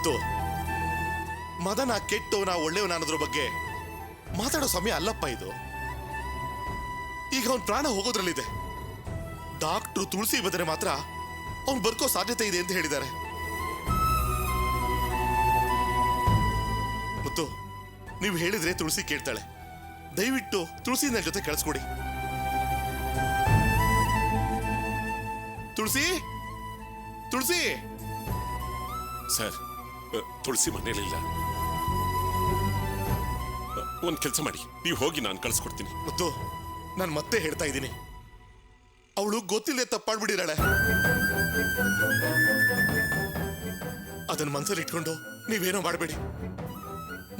ಮುತ್ತು, ಮದನ ಕೆಟ್ಟವನ ಒಳ್ಳೆಯವನ ಅನ್ನೋದ್ರ ಬಗ್ಗೆ ಮಾತಾಡೋ ಸಮಯ ಅಲ್ಲಪ್ಪ ಇದು. ಈಗ ಅವನ್ ಪ್ರಾಣ ಹೋಗೋದ್ರಲ್ಲಿದೆ. ಡಾಕ್ಟ್ರು ತುಳಸಿ ಬಂದರೆ ಮಾತ್ರ ಅವ್ನು ಬದುಕೋ ಸಾಧ್ಯತೆ ಇದೆ ಅಂತ ಹೇಳಿದ್ದಾರೆ. ಮುತ್ತು, ನೀವು ಹೇಳಿದ್ರೆ ತುಳಸಿ ಕೇಳ್ತಾಳೆ. ದಯವಿಟ್ಟು ತುಳಸಿ ನನ್ನ ಜೊತೆ ಕಳಿಸ್ಕೊಡಿ. ತುಳಸಿ, ತುಳಸಿ. ಸರ್, ತುಳಸಿ ಮನೇಲಿಲ್ಲ. ಒಂದ್ ಕೆಲಸ ಮಾಡಿ, ನೀವು ಹೋಗಿ ನಾನು ಕಳಿಸ್ಕೊಡ್ತೀನಿ. ಮುತ್ತು, ನಾನು ಮತ್ತೆ ಹೇಳ್ತಾ ಇದ್ದೀನಿ, ಅವಳು ಗೊತ್ತಿಲ್ಲದೆ ತಪ್ಪಾಡ್ಬಿಟ್ಟಿದ್ದಾಳೆ. ಅದನ್ನ ಮನಸ್ಸಲ್ಲಿ ಇಟ್ಕೊಂಡು ನೀವೇನೋ ಮಾಡಬೇಡಿ.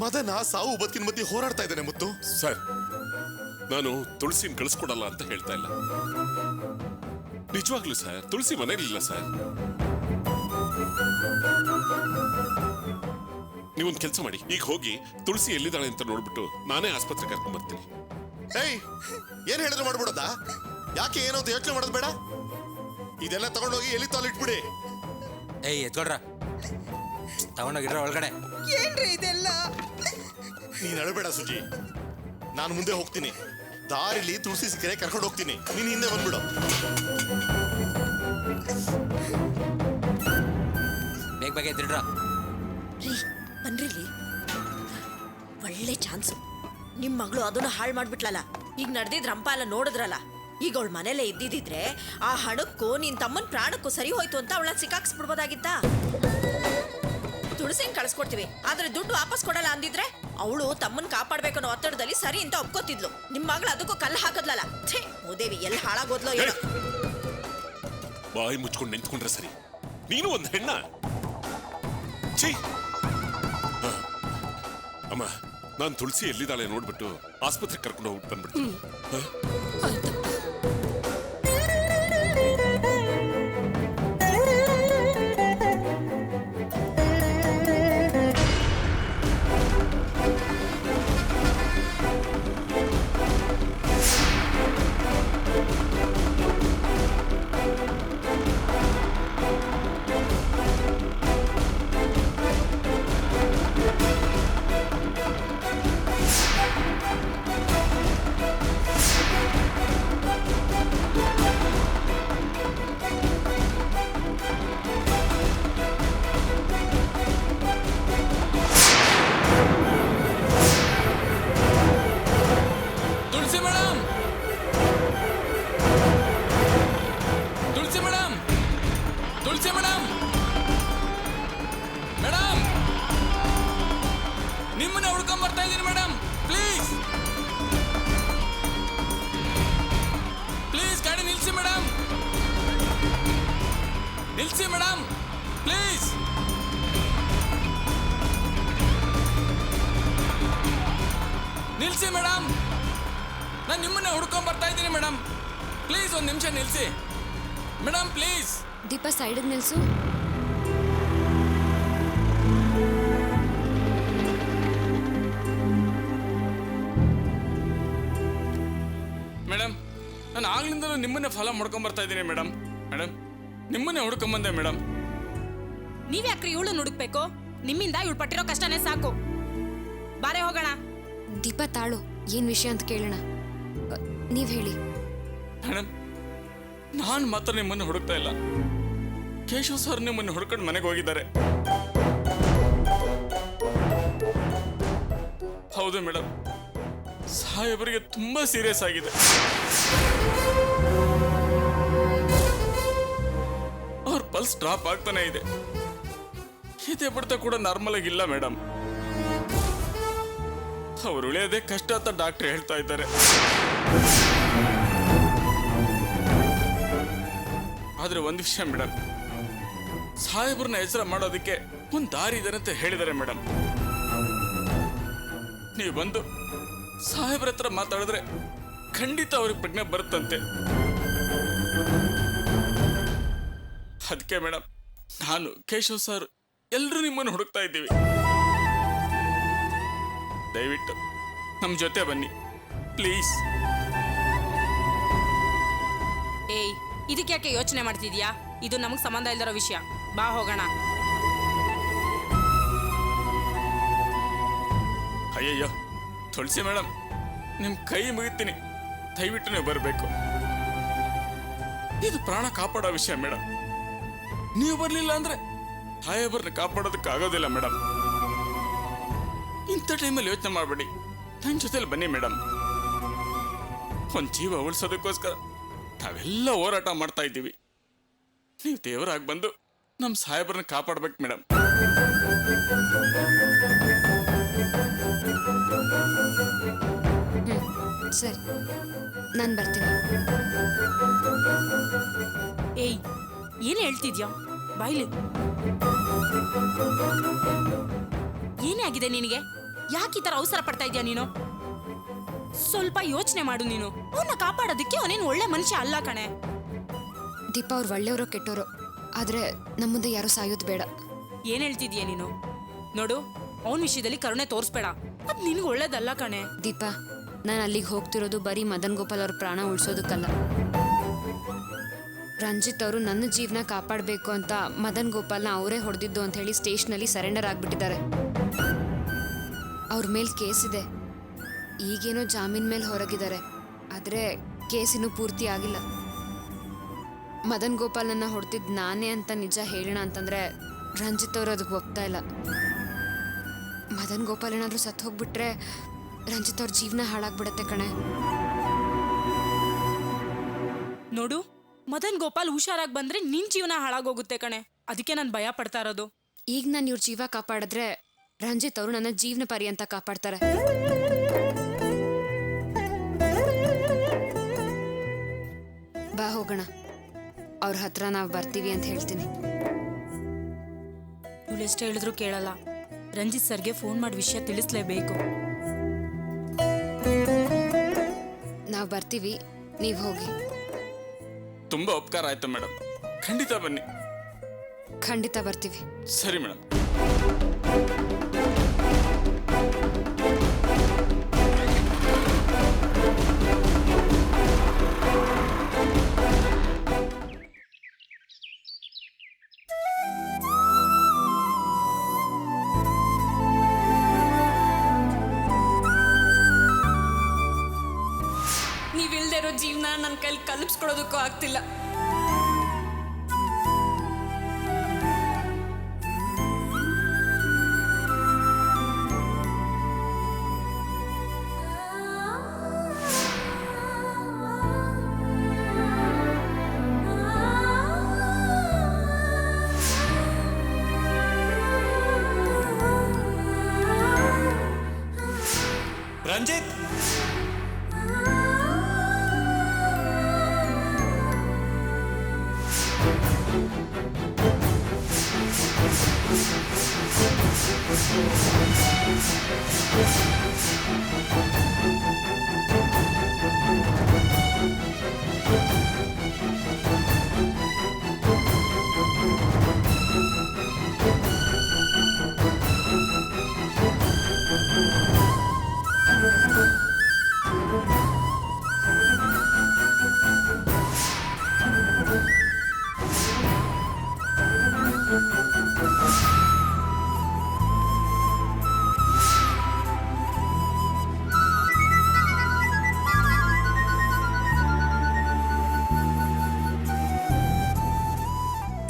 ಮದನ ಸಾವು ಬದುಕಿನ ಮಧ್ಯೆ ಹೋರಾಡ್ತಾ ಇದ್ದಾನೆ. ಮುತ್ತು ಸರ್, ನಾನು ತುಳಸಿನ ಕಳಿಸ್ಕೊಡಲ್ಲ ಅಂತ ಹೇಳ್ತಾ ಇಲ್ಲ. ನಿಜವಾಗ್ಲೂ ಸರ್, ತುಳಸಿ ಮನೇಲಿಲ್ಲ ಸರ್. ನೀವೊಂದು ಕೆಲಸ ಮಾಡಿ, ಈಗ ಹೋಗಿ ತುಳಸಿ ಎಲ್ಲಿದ್ದಾಳೆ ಅಂತ ನೋಡ್ಬಿಟ್ಟು ನಾನೇ ಆಸ್ಪತ್ರೆ ಕರ್ಕೊಂಡ್ ಬರ್ತೀನಿ. ಏಯ್, ಏನ್ ಹೇಳಿದ್ರು ಮಾಡ್ಬಿಡೋದ? ಯಾಕೆ ಏನೋ ಅಂತ ಯೋಚನೆ ಮಾಡೋದು ಬೇಡ. ಇದೆಲ್ಲ ತಗೊಂಡೋಗಿ ಎಲ್ಲಿ ತಾಳು ಇಟ್ಬಿಡಿ. ಏಯ್ ಎತ್ಕೊಡ್ರ, ತಗೊಂಡೋಗಿಡ್ರ ಒಳಗಡೆ. ಏನ್ರಿ ಇದೆಲ್ಲ? ನೀನ್ ಅಳಬೇಡ ಸುಜಿ, ನಾನು ಮುಂದೆ ಹೋಗ್ತೀನಿ. ದಾರಿಲಿ ತುಳಸಿ ಸಿಕ್ಕರೆ ಕರ್ಕೊಂಡು ಹೋಗ್ತೀನಿ, ನೀನ್ ಹಿಂದೆ ಬಂದ್ಬಿಡು. ಬೇಗ ಬೇಗ ಎದ್ದಿಡ್ರ. ರೀ ಬನ್ರಿಲಿ, ಒಳ್ಳೆ ಚಾನ್ಸು. ನಿಮ್ ಮಗಳು ಅದನ್ನ ಹಾಳು ಮಾಡ್ಬಿಟ್ಲಲ್ಲ. ಈಗ ನಡೆದಿದ್ ರಂಪ ಎಲ್ಲ ನೋಡಿದ್ರಲ್ಲ. ಈಗ ಅವಳ ಮನೇಲೆ ಇದ್ದಿದ್ರೆ ಆ ಹಣಕ್ಕೂ ನಿನ್ ತಮ್ಮನ್ ಪ್ರಾಣಕ್ಕೂ ಸರಿ ಹೋಯ್ತು ಅಂತ ಅವಳ ಸಿಕ್ಕಾಕ್ಸ್ಬಿಡ್ಬೋದಾಗಿತ್ತ. ತುಳಸಿನ ಕಳ್ಸ್ಕೊಡ್ತೀವಿ, ಆದ್ರೆ ದುಡ್ಡು ವಾಪಸ್ ಕೊಡಲ್ಲ ಅಂದಿದ್ರೆ ಅವಳು ತಮ್ಮನ್ ಕಾಪಾಡ್ಬೇಕು ಅನ್ನೋ ಒತ್ತಡದಲ್ಲಿ ಸರಿ ಅಂತ ಒಪ್ಕೋತಿದ್ಲು. ನಿಮ್ ಮಗಳು ಅದಕ್ಕೂ ಕಲ್ಲು ಹಾಕದ್ಲಲ್ಲ. ಛೇ ಓದೇವಿ, ಎಲ್ಲಿ ಹಾಳಾಗೋದ್ಲೋ ಏನೋ. ಬಾಯಿ ಮುಚ್ಕೊಂಡು ನಿಂತ್ಕೊಂಡ್ರೆ ಸರಿ. ನೀನು ಒಂದು ಹೆಣ್ಣ. ಛೀ, ಅಮ್ಮ, ನಾನು ತುಳಸಿ ಎಲ್ಲಿದ್ದಾಳೆ ನೋಡ್ಬಿಟ್ಟು ಆಸ್ಪತ್ರೆಗೆ ಕರ್ಕೊಂಡು ಹೋಗ್ಬಿಟ್ಟು ಬಂದ್ಬಿಡ್ತೀನಿ. ನಿಮ್ಮನ್ನ ಹುಡ್ಕೊಂಡ್ ಬರ್ತಾ ಇದ್ದೀನಿ ಮೇಡಮ್. ಪ್ಲೀಸ್ ಪ್ಲೀಸ್ ಗಾಡಿ ನಿಲ್ಸಿ ಮೇಡಮ್. ನಿಲ್ಸಿ ಮೇಡಮ್, ಪ್ಲೀಸ್. ನಿಲ್ಸಿ ಮೇಡಮ್, ನಾನು ನಿಮ್ಮನ್ನ ಹುಡ್ಕೊಂಡ್ ಬರ್ತಾ ಇದ್ದೀನಿ ಮೇಡಮ್. ಪ್ಲೀಸ್ ಒಂದು ನಿಮಿಷ ನಿಲ್ಸಿ ಮೇಡಮ್, ಪ್ಲೀಸ್. ದೀಪ ಸೈಡಿಗೆ ನಿಲ್ಸು. ಮೇಡಮ್, ನಾನು ಆಗ್ಲಿಂದಲೂ ನಿಮ್ಮನ್ನೇ ಫಾಲೋ ಮಾಡ್ಕೊಂಡ್ ಬರ್ತಾ ಇದ್ದೀನಿ ಮೇಡಮ್. ಮೇಡಮ್, ನಿಮ್ಮನ್ನೇ ಹುಡ್ಕೊಂಬಂದೆ ಮೇಡಮ್. ನೀವ್ಯಾಕ್ರಿ ಇವಳು ಹುಡುಕ್ಬೇಕು? ನಿಮ್ಮಿಂದ ಇವಳು ಪಟ್ಟಿರೋ ಕಷ್ಟನೇ ಸಾಕು. ಬಾರೆ ಹೋಗೋಣ. ದೀಪ ತಾಳು, ಏನ್ ವಿಷಯ ಅಂತ ಕೇಳೋಣ. ನೀವ್ ಹೇಳಿ. ಮೇಡಮ್, ನಾನು ಮಾತ್ರ ನಿಮ್ಮನ್ನು ಹುಡುಕ್ತಾ ಇಲ್ಲ. ಕೇಶವ್ ಸರ್ ನಿಮ್ಮನ್ನು ಹುಡ್ಕೊಂಡು ಮನೆಗೆ ಹೋಗಿದ್ದಾರೆ. ಹೌದು ಮೇಡಮ್, ಸಾಹೇಬರಿಗೆ ತುಂಬಾ ಸೀರಿಯಸ್ ಆಗಿದೆ. ಅವ್ರ ಪಲ್ಸ್ ಡ್ರಾಪ್ ಆಗ್ತಾನೆ ಇದೆ. ಇದೆ ಬಡ್ತ ಕೂಡ ನಾರ್ಮಲ್ ಆಗಿಲ್ಲ ಮೇಡಮ್. ಅವ್ರು ಉಳಿಯೋದೇ ಕಷ್ಟ ಅಂತ ಡಾಕ್ಟರ್ ಹೇಳ್ತಾ ಇದ್ದಾರೆ. ಆದ್ರೆ ಒಂದು ವಿಷಯ ಮೇಡಮ್, ಸಾಹೇಬ್ರನ್ನ ಹೆಸರ ಮಾಡೋದಕ್ಕೆ ಒಂದು ದಾರಿ ಇದೆ ಅಂತ ಹೇಳಿದ್ದಾರೆ ಮೇಡಮ್. ನೀವು ಬಂದು ಸಾಹೇಬ್ರ ಹತ್ರ ಮಾತಾಡಿದ್ರೆ ಖಂಡಿತ ಅವ್ರಿಗೆ ಪ್ರಜ್ಞೆ ಬರುತ್ತಂತೆ. ಅದಕ್ಕೆ ಮೇಡಮ್, ನಾನು ಕೇಶವ್ ಸರ್ ಎಲ್ಲರೂ ನಿಮ್ಮನ್ನು ಹುಡುಕ್ತಾ ಇದ್ದೀವಿ. ದಯವಿಟ್ಟು ನಮ್ಮ ಜೊತೆ ಬನ್ನಿ ಪ್ಲೀಸ್. ಏಯ್, ಇದಕ್ಕೆ ಯಾಕೆ ಯೋಚನೆ ಮಾಡ್ತಿದ್ಯಾ? ಇದು ನಮಗ್ ಸಂಬಂಧ ಇಲ್ದಿರೋ ವಿಷಯ. ಬಾ ಹೋಗೋಣ. ಅಯ್ಯಯ್ಯೋ ತುಳಸಿ ಮೇಡಮ್, ನಿಮ್ಮ ಕೈ ಮುಗಿತೀನಿ, ದಯವಿಟ್ಟು ನೀವು ಬರಬೇಕು. ಇದು ಪ್ರಾಣ ಕಾಪಾಡೋ ವಿಷಯ ಮೇಡಮ್. ನೀವು ಬರಲಿಲ್ಲ ಅಂದ್ರೆ ಸಾಹೇಬರನ್ನ ಕಾಪಾಡೋದಕ್ಕೆ ಆಗೋದಿಲ್ಲ ಮೇಡಮ್. ಇಂಥ ಟೈಮಲ್ಲಿ ಯೋಚನೆ ಮಾಡಬೇಡಿ, ನನ್ನ ಜೊತೆಲಿ ಬನ್ನಿ ಮೇಡಮ್. ಒಂದು ಜೀವ ಉಳಿಸೋದಕ್ಕೋಸ್ಕರ ನಾವೆಲ್ಲ ಹೋರಾಟ ಮಾಡ್ತಾ ಇದ್ದೀವಿ. ನೀವು ದೇವರಾಗಿ ಬಂದು ನಮ್ಮ ಸಾಹೇಬರನ್ನ ಕಾಪಾಡ್ಬೇಕು ಮೇಡಮ್. ಸರಿ, ನಾನು ಬರ್ತೀನಿ. ಏಯ್, ಏನ್ ಹೇಳ್ತಿದ್ಯಾ? ಬಾಯ್ಲಿ. ಏನೇ ಆಗಿದೆ ನಿನಗೆ? ಯಾಕೆ ಈ ತರ ಅವಸರ ಪಡ್ತಾ ಇದೀಯ ನೀನು? ಸ್ವಲ್ಪ ಯೋಚನೆ ಮಾಡು ನೀನು. ಅವನ್ನ ಕಾಪಾಡೋದಕ್ಕೆ ಅವನೇನು ಒಳ್ಳೆ ಮನುಷ್ಯ ಅಲ್ಲ ಕಣೆ. ದೀಪಾ ಅವ್ರು ಒಳ್ಳೆಯವರು ಕೆಟ್ಟವರು, ಆದರೆ ನಮ್ಮ ಮುಂದೆ ಯಾರು ಸಾಯೋದು ಬೇಡ. ಏನ್ ಹೇಳ್ತಿದ್ಯಾ ನೀನು? ನೋಡು, ಅವನ ವಿಷಯದಲ್ಲಿ ಕರುಣೆ ತೋರಿಸ್ಬೇಡ, ಅದ್ ನಿನ್ಗೆ ಒಳ್ಳೇದಲ್ಲ ಕಣೆ. ದೀಪಾ, ನಾನು ಅಲ್ಲಿಗೆ ಹೋಗ್ತಿರೋದು ಬರೀ ಮದನ್ ಗೋಪಾಲ್ ಅವ್ರ ಪ್ರಾಣ ಉಳಿಸೋದಕ್ಕಲ್ಲ. ರಂಜಿತ್ ಅವರು ನನ್ನ ಜೀವನ ಕಾಪಾಡಬೇಕು ಅಂತ ಮದನ್ ಗೋಪಾಲ್ನ ಅವರೇ ಹೊಡೆದಿದ್ದು ಅಂತ ಹೇಳಿ ಸ್ಟೇಷನಲ್ಲಿ ಸರೆಂಡರ್ ಆಗಿಬಿಟ್ಟಿದ್ದಾರೆ. ಅವ್ರ ಮೇಲೆ ಕೇಸ್ ಇದೆ. ಈಗೇನೋ ಜಾಮೀನ್ ಮೇಲೆ ಹೊರಗಿದ್ದಾರೆ, ಆದರೆ ಕೇಸಿನೂ ಪೂರ್ತಿ ಆಗಿಲ್ಲ. ಮದನ್ ಗೋಪಾಲ್ ನನ್ನ ಹೊಡೆದಿದ್ದು ನಾನೇ ಅಂತ ನಿಜ ಹೇಳೋಣ ಅಂತಂದ್ರೆ ರಂಜಿತ್ ಅವರು ಅದಕ್ಕೆ ಒಪ್ತಾ ಇಲ್ಲ. ಮದನ್ ಗೋಪಾಲ್ ಏನಾದರೂ ಸತ್ತು ಹೋಗ್ಬಿಟ್ರೆ ರಂಜಿತ್ ಅವ್ರ ಜೀವನ ಹಾಳಾಗ್ಬಿಡತ್ತೆ ಕಣೆ. ನೋಡು, ಮದನ್ ಗೋಪಾಲ್ ಹುಷಾರಾಗಿ ಬಂದ್ರೆ ನಿನ್ ಜೀವನ ಹಾಳಾಗೋಗುತ್ತೆ ಕಣೆ. ಅದಕ್ಕೆ ನಾನು ಭಯ ಪಡ್ತಾ ಇರೋದು. ಈಗ ನಾನು ಇವ್ರ ಜೀವ ಕಾಪಾಡಿದ್ರೆ ರಂಜಿತ್ ಅವರು ನನ್ನ ಜೀವನ ಪರ್ಯಂತ ಕಾಪಾಡ್ತಾರೆ. ಬಾ ಹೋಗೋಣ, ಅವ್ರ ಹತ್ರ ನಾವು ಬರ್ತೀವಿ ಅಂತ ಹೇಳ್ತೀನಿ. ಇವಳು ಎಷ್ಟು ಹೇಳಿದ್ರು ಕೇಳಲ್ಲ. ರಂಜಿತ್ ಸರ್ಗೆ ಫೋನ್ ಮಾಡಿ ವಿಷಯ ತಿಳಿಸ್ಲೇಬೇಕು. ನಾವು ಬರ್ತೀವಿ, ನೀವು ಹೋಗಿ. ತುಂಬಾ ಉಪಕಾರ ಆಯ್ತು ಮೇಡಮ್, ಖಂಡಿತ ಬನ್ನಿ. ಖಂಡಿತ ಬರ್ತೀವಿ. ಸರಿ ಮೇಡಮ್. ನೀವಿಲ್ದೇ ಇರೋ ಜೀವನ ನನ್ನ ಕೈಲಿ ಕಲ್ಪಿಸ್ಕೊಡೋದಕ್ಕೂ ಆಗ್ತಿಲ್ಲ. ರಂಜಿತ್,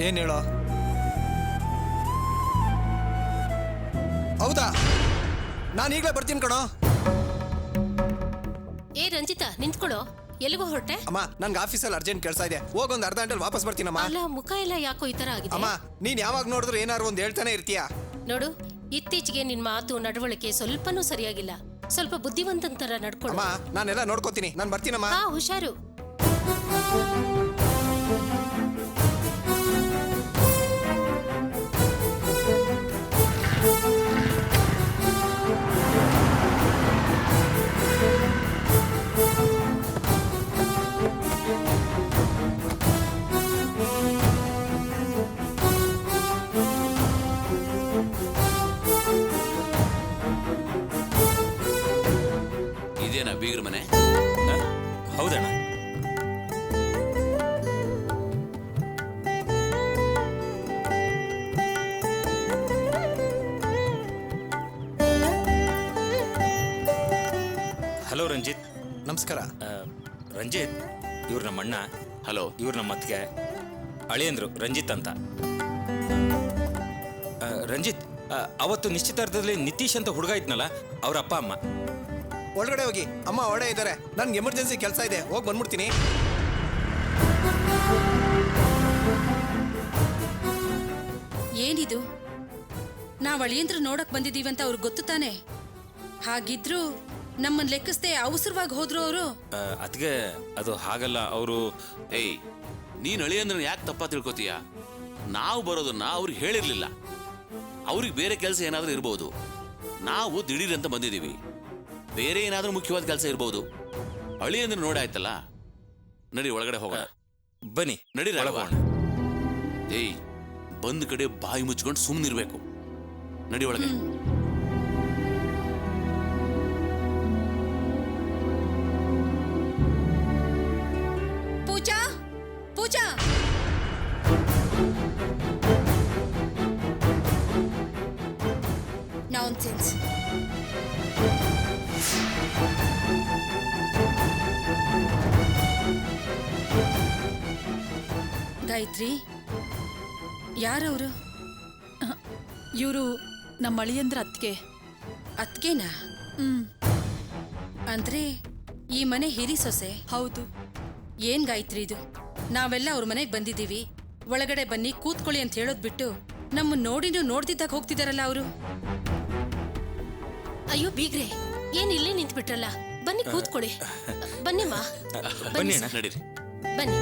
ಏನ್ ಹೇಳೋ? ಹೌದಾ, ನಾನು ಈಗಲೇ ಬರ್ತೀನಿ ಕಣೋ. ಏ ರಂಜಿತಾ, ನಿಂತ್ಕೊಳ್ಳೋ. ಎಲ್ಲಿಗೋ ಹೊರಟೆ? ಅಮ್ಮ, ನನ್ಗೆ ಆಫೀಸಲ್ಲಿ ಅರ್ಜೆಂಟ್ ಕೆಲಸ ಇದೆ, ಹೋಗೊಂದು ಅರ್ಧ ಗಂಟೆಲಿ ವಾಪಸ್ ಬರ್ತೀನಮ್ಮ. ಅಲ್ಲ, ಮುಖ ಎಲ್ಲ ಯಾಕೋ ಈ ತರ ಆಗಿದೆ. ಅಮ್ಮ, ನೀನ್ ಯಾವಾಗ ನೋಡಿದ್ರು ಏನಾರು ಒಂದು ಹೇಳ್ತಾನೆ ಇರ್ತೀಯ. ನೋಡು, ಇತ್ತೀಚೆಗೆ ನಿನ್ ಮಾತು ನಡವಳಿಕೆ ಸ್ವಲ್ಪನೂ ಸರಿಯಾಗಿಲ್ಲ. ಸ್ವಲ್ಪ ಬುದ್ಧಿವಂತನ ತರ ನಡ್ಕೊಳ್ಳೋ. ಅಮ್ಮ, ನಾನೆಲ್ಲ ನೋಡ್ಕೋತೀನಿ, ನಾನು ಬರ್ತೀನಮ್ಮ. ಹಾ, ಹುಷಾರು. ಇದೇನಾ ಬೀಗ್ರ ಮನೆ? ಹೌದಣ್ಣ. ನಮಸ್ಕಾರ. ರಂಜಿತ್ ಇವ್ರು ನಮ್ಮ ಅಣ್ಣ, ಹಲೋ. ಇವ್ರು ನಮ್ಮ ಅತ್ತಿಗೆ, ಅಳಿಯಂದ್ರು ರಂಜಿತ್ ಅಂತ. ರಂಜಿತ್, ಅವತ್ತು ನಿಶ್ಚಿತಾರ್ಥದಲ್ಲಿ ನಿತೀಶ್ ಅಂತ ಹುಡುಗ ಇದ್ನಲ್ಲ, ಅವ್ರ ಅಪ್ಪ ಅಮ್ಮ. ಒಳಗಡೆ ಹೋಗಿ, ಅಮ್ಮ ಒಡೆ ಇದ್ದಾರೆ. ನನ್ಗೆ ಎಮರ್ಜೆನ್ಸಿ ಕೆಲಸ ಇದೆ, ಹೋಗಿ ಬಂದ್ಬಿಡ್ತೀನಿ. ಏನಿದು? ನಾವ್ ಅಳಿಯಂದ್ರು ನೋಡಕ್ ಬಂದಿದೀವಂತ ಅವ್ರಿಗೆ ಗೊತ್ತು ತಾನೆ? ಹಾಗಿದ್ರು ನಮ್ಮನ್ ಲೆಕ್ಕಿಸ್ದೆ ಅವಸರವಾಗಿ ಹೋದ್ರು ಅವರು. ಅತ್ತಿಗೆ, ಅದು ಹಾಗಲ್ಲ. ಅವರು ಏಯ್, ನೀನ್ ಅಳಿಯಂದ್ರೆ ಯಾಕೆ ತಪ್ಪ ತಿಳ್ಕೊತೀಯ? ನಾವು ಬರೋದನ್ನ ಅವ್ರಿಗೆ ಹೇಳಿರ್ಲಿಲ್ಲ. ಅವ್ರಿಗೆ ಬೇರೆ ಕೆಲಸ ಏನಾದ್ರೂ ಇರ್ಬೋದು. ನಾವು ದಿಢೀರ್ ಅಂತ ಬಂದಿದೀವಿ. ಬೇರೆ ಏನಾದ್ರೂ ಮುಖ್ಯವಾದ ಕೆಲಸ ಇರ್ಬೋದು. ಅಳಿಯಂದ್ರೆ ನೋಡಾಯ್ತಲ್ಲ, ನಡಿ ಒಳಗಡೆ ಹೋಗೋಣ. ಬನ್ನಿ, ನಡಿ ಒಳಗೆ ಹೋಗೋಣ. ಏಯ್, ಬಂದ್ ಕಡೆ ಬಾಯಿ ಮುಚ್ಕೊಂಡು ಸುಮ್ಮನಿರ್ಬೇಕು. ನಡಿ ಒಳಗೆ. ಪೂಜಾ, ಪೂಜಾ, ನಾನ್ಸೆನ್ಸ್. ಗಾಯತ್ರಿ, ಯಾರವರು? ಇವರು ನಮ್ಮ ಅಳಿಯಂದ್ರ ಅತ್ತಿಗೆ. ಅತ್ಗೆನಾ? ಅಂದ್ರೆ ಈ ಮನೆ ಹಿರಿ ಸೊಸೆ? ಹೌದು. ಏನ್ ಗಾಯತ್ರಿ ಇದು? ನಾವೆಲ್ಲ ಅವ್ರ ಮನೆಗೆ ಬಂದಿದ್ದೀವಿ, ಒಳಗಡೆ ಬನ್ನಿ ಕೂತ್ಕೊಳ್ಳಿ ಅಂತ ಹೇಳೋದ್ ಬಿಟ್ಟು ನಮ್ಮ ನೋಡಿನೂ ನೋಡ್ದಿದ್ದಾಗ ಹೋಗ್ತಿದಾರಲ್ಲ ಅವರು. ಅಯ್ಯೋ ಬೀಗ್ರೆ, ಏನ್ ಇಲ್ಲೇ ನಿಂತ್ಬಿಟ್ರಲ್ಲ, ಬನ್ನಿ ಕೂತ್ಕೊಳ್ಳಿ. ಬನ್ನಿಮ್ಮ, ಬನ್ನಿ ಅಣ್ಣ. ನಡೀರಿ. ಬನ್ನಿ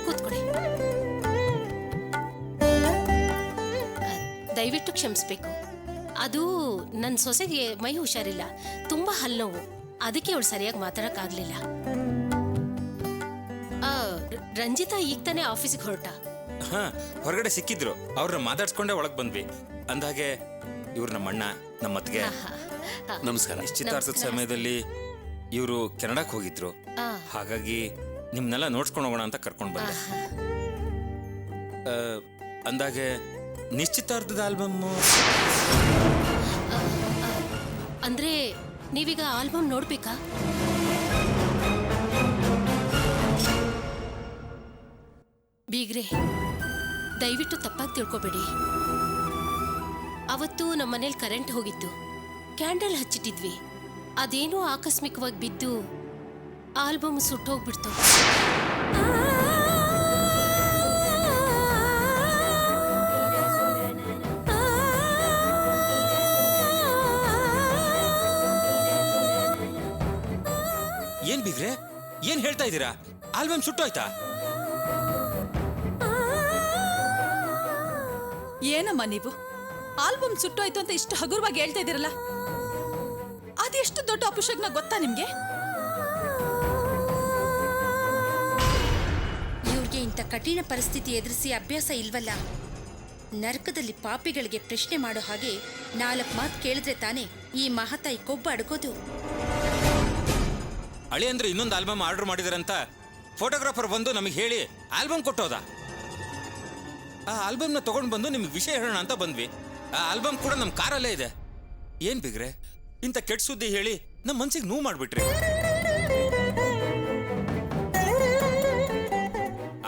ಕೂತ್ಕೊಳ್ಳಿ. ದಯವಿಟ್ಟು ಕ್ಷಮಿಸ್ಬೇಕು. ಅದು ನನ್ನ ಸೊಸೆಗೆ ಮೈ ಹುಷಾರಿಲ್ಲ, ತುಂಬಾ ಹಲ್ನೋವು. ಅದಕ್ಕೆ ಅವಳು ಸರಿಯಾಗಿ ಮಾತಾಡಕ್ಕಾಗ್ಲಿಲ್ಲ. ರಂಜಿತಾ ಈಗ ತಾನೇ ಆಫೀಸಿಗೆ ಹೊರಟ. ಹಾ, ಹೊರಗಡೆ ಸಿಕ್ಕಿದ್ರು. ಅವ್ರನ್ನ ಮಾತಾಡ್ಸ್ಕೊಂಡೆ ಒಳಗೆ ಬಂದ್ವಿ. ಅಂದಾಗೆ ಇವ್ರು ನಮ್ಮ ಅಣ್ಣ, ನಮ್ಮ ಅತ್ತಿಗೆ. ನಮಸ್ಕಾರ. ನಿಶ್ಚಿತಾರ್ಥದ ಸಮಯದಲ್ಲಿ ಇವರು ಕೆನಡಾಕ್ ಹೋಗಿದ್ರು. ಹಾಗಾಗಿ ನಿಮ್ನೆಲ್ಲ ನೋಡ್ಸ್ಕೊಂಡು ಹೋಗೋಣ ಅಂತ ಕರ್ಕೊಂಡು ಬಂದೆ. ಅಂದಾಗೆ ನಿಶ್ಚಿತಾರ್ಥದ ಆಲ್ಬಮ್ ಅಂದ್ರೆ ನೀವೀಗ ಆಲ್ಬಮ್ ನೋಡ್ಬೇಕಾ? ಬೀಗ್ರೆ, ದಯವಿಟ್ಟು ತಪ್ಪಾಗಿ ತಿಳ್ಕೊಬೇಡಿ. ಅವತ್ತು ನಮ್ಮ ಮನೇಲಿ ಕರೆಂಟ್ ಹೋಗಿತ್ತು, ಕ್ಯಾಂಡಲ್ ಹಚ್ಚಿಟ್ಟಿದ್ವಿ. ಅದೇನೋ ಆಕಸ್ಮಿಕವಾಗಿ ಬಿದ್ದು ಆಲ್ಬಮ್ ಸುಟ್ಟೋಗ್ಬಿಡ್ತು. ಏನ್ ಬಿಗ್ರೆ, ಏನ್ ಹೇಳ್ತಾ ಇದ್ದೀರಾ? ಆಲ್ಬಮ್ ಸುಟ್ಟೋಯ್ತಾ? ಏನಮ್ಮ ನೀವು ಆಲ್ಬಮ್ ಸುಟ್ಟೋಯ್ತು ಅಂತ ಇಷ್ಟು ಹಗುರವಾಗಿ ಹೇಳ್ತಾ ಇದ್ದೀರಲ್ಲ, ಅದೆಷ್ಟು ದೊಡ್ಡ ಅಪಶಗ್ನ ಗೊತ್ತಾ ನಿಮ್ಗೆ? ಇವ್ರಿಗೆ ಇಂಥ ಕಠಿಣ ಪರಿಸ್ಥಿತಿ ಎದುರಿಸಿ ಅಭ್ಯಾಸ ಇಲ್ವಲ್ಲ. ನರಕದಲ್ಲಿ ಪಾಪಿಗಳಿಗೆ ಪ್ರಶ್ನೆ ಮಾಡೋ ಹಾಗೆ 4 ಮಾತು ಕೇಳಿದ್ರೆ ತಾನೇ ಈ ಮಹಾತಾಯಿ ಕೊಬ್ಬ ಅಡ್ಕೋದು. ಅಳಿ ಅಂದ್ರೆ ಇನ್ನೊಂದು ಆಲ್ಬಮ್ ಆರ್ಡರ್ ಮಾಡಿದಾರಂತ ಫೋಟೋಗ್ರಾಫರ್ ಬಂದು ನಮಗೆ ಹೇಳಿ ಆಲ್ಬಮ್ ಕೊಟ್ಟೋದ. ಆ ಆಲ್ಬಮ್ನ ತಗೊಂಡು ಬಂದು ನಿಮ್ಗೆ ವಿಷಯ ಹೇಳೋಣ ಅಂತ ಬಂದ್ವಿ. ಆ ಆಲ್ಬಮ್ ಕೂಡ ನಮ್ಮ ಕಾರಲ್ಲೇ ಇದೆ. ಏನ್ ಬಿಗ್ರೆ, ಇಂಥ ಕೆಟ್ಟ ಸುದ್ದಿ ಹೇಳಿ ನಮ್ಮ ಮನ್ಸಿಗೆ ನೋವು ಮಾಡ್ಬಿಟ್ರಿ.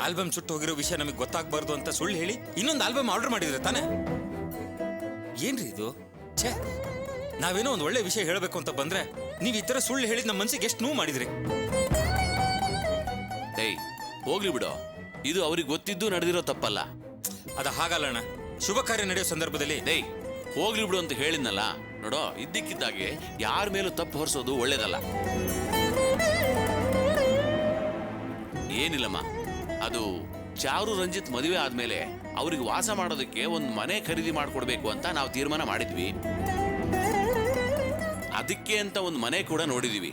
ಆಲ್ಬಮ್ ಸುಟ್ಟು ಹೋಗಿರೋ ವಿಷಯ ನಮಗೆ ಗೊತ್ತಾಗಬಾರ್ದು ಅಂತ ಸುಳ್ಳು ಹೇಳಿ ಇನ್ನೊಂದು ಆಲ್ಬಮ್ ಆರ್ಡರ್ ಮಾಡಿದ್ರೆ ತಾನೆ? ಏನ್ರಿ ಇದು? ಛೇ, ನಾವೇನೋ ಒಂದು ಒಳ್ಳೆ ವಿಷಯ ಹೇಳಬೇಕು ಅಂತ ಬಂದ್ರೆ ನೀವು ಈ ತರ ಸುಳ್ಳು ಹೇಳಿದ್ ನಮ್ಮ ಮನ್ಸಿಗೆ ಎಷ್ಟು ನೋವು ಮಾಡಿದ್ರಿ. ಏಯ್, ಹೋಗ್ಲಿ ಬಿಡು. ಇದು ಅವ್ರಿಗೆ ಗೊತ್ತಿದ್ದು ನಡೆದಿರೋ ತಪ್ಪಲ್ಲ. ಅದ ಹಾಗಲ್ಲ ಅಣ್ಣ. ಶುಭ ಕಾರ್ಯ ನಡೆಯೋ ಸಂದರ್ಭದಲ್ಲಿ ಏಯ್, ಹೋಗ್ಲಿ ಬಿಡು ಅಂತ ಹೇಳಿದ್ನಲ್ಲ. ನೋಡೋ, ಇದ್ದಕ್ಕಿದ್ದಾಗೆ ಯಾರ ಮೇಲೂ ತಪ್ಪು ಹೊರಿಸೋದು ಒಳ್ಳೇದಲ್ಲ. ಏನಿಲ್ಲಮ್ಮ, ಅದು ಚಾರು ರಂಜಿತ್ ಮದುವೆ ಆದ್ಮೇಲೆ ಅವ್ರಿಗೆ ವಾಸ ಮಾಡೋದಕ್ಕೆ ಒಂದು ಮನೆ ಖರೀದಿ ಮಾಡ್ಕೊಡ್ಬೇಕು ಅಂತ ನಾವು ತೀರ್ಮಾನ ಮಾಡಿದ್ವಿ. ಅದಕ್ಕೆ ಅಂತ ಒಂದು ಮನೆ ಕೂಡ ನೋಡಿದೀವಿ.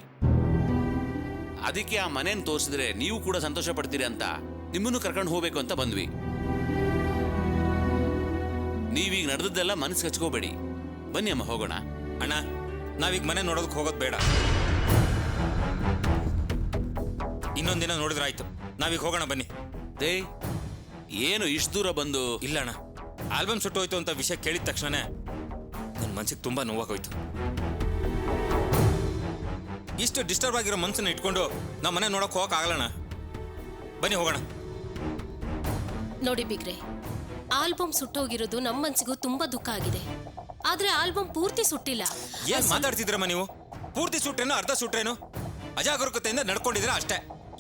ಅದಕ್ಕೆ ಆ ಮನೇನ ತೋರಿಸಿದ್ರೆ ನೀವು ಕೂಡ ಸಂತೋಷ ಪಡ್ತೀರಿ ಅಂತ ನಿಮ್ಮನ್ನು ಕರ್ಕೊಂಡು ಹೋಗ್ಬೇಕು ಅಂತ ಬಂದ್ವಿ. ನೀವೀಗ ನಡೆದದ್ದೆಲ್ಲ ಮನಸ್ಸು ಹಚ್ಕೋಬೇಡಿ. ಬನ್ನಿ ಅಮ್ಮ, ಹೋಗೋಣ. ಅಣ್ಣ, ನಾವೀಗ ಮನೆ ನೋಡೋದಕ್ಕೆ ಹೋಗೋದು ಬೇಡ. ಇನ್ನೊಂದಿನ ನೋಡಿದ್ರಾಯ್ತು. ನಾವೀಗ ಹೋಗೋಣ ಬನ್ನಿ. ದೇ, ಏನು ಇಷ್ಟು ದೂರ ಬಂದು? ಇಲ್ಲ ಅಣ್ಣ, ಆಲ್ಬಮ್ ಸುಟ್ಟೋಯ್ತು ಅಂತ ವಿಷಯ ಕೇಳಿದ ತಕ್ಷಣ ನನ್ನ ಮನ್ಸಿಗೆ ತುಂಬಾ ನೋವಾಗೋಯ್ತು. ಇಷ್ಟು ಡಿಸ್ಟರ್ಬ್ ಆಗಿರೋ ಮನ್ಸನ್ನ ಇಟ್ಕೊಂಡು ನಮ್ಮ ಮನೆ ನೋಡಕ್ ಹೋಗಕ್ ಆಗಲ್ಲಣ್ಣ. ಬನ್ನಿ ಹೋಗೋಣ. ನೋಡಿ ಬಿಗ್ರೆ, ಆಲ್ಬಮ್ ಸುಟ್ಟೋಗಿರೋದು ನಮ್ಮ ಮನ್ಸಿಗೂ ತುಂಬಾ ದುಃಖ ಆಗಿದೆ. ಆದ್ರೆ ಆಲ್ಬಮ್ ಪೂರ್ತಿ ಸುಟ್ಟಿಲ್ಲ. ಏನ್ ಮಾತಾಡ್ತಿದ್ರಮ್ಮ ನೀವು? ಪೂರ್ತಿ ಸುಟ್ರೇನು ಅರ್ಧ ಸುಟ್ರೇನು? ಅಜಾಗರೂಕತೆಯಿಂದ ನಡ್ಕೊಂಡಿದ್ರೆ ಅಷ್ಟೇ.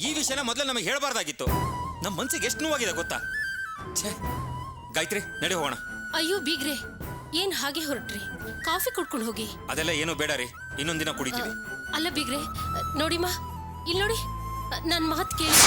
ಈ ವಿಷಯನ ಮೊದಲು ನಮಗೆ ಹೇಳಬಾರ್ದಾಗಿತ್ತು. ನಮ್ಮ ಮನ್ಸಿಗೆ ಎಷ್ಟು ನೋವಾಗಿದೆ ಗೊತ್ತಾ? ಛೇ, ಗಾಯತ್ರಿ ನಡಿ ಹೋಗೋಣ. ಅಯ್ಯೋ ಬೀಗ್ರೆ, ಏನ್ ಹಾಗೆ ಹೊರಟ್ರಿ? ಕಾಫಿ ಕುಡ್ಕೊಂಡು ಹೋಗಿ. ಅದೆಲ್ಲ ಏನು ಬೇಡ ರೀ, ಇನ್ನೊಂದಿನ ಕುಡಿತೀವಿ. ಅಲ್ಲ ಬೀಗ್ರೆ, ನೋಡಿಮ್ಮ, ಇಲ್ಲಿ ನೋಡಿ, ನನ್ನ ಮಾತು ಕೇಳಿ.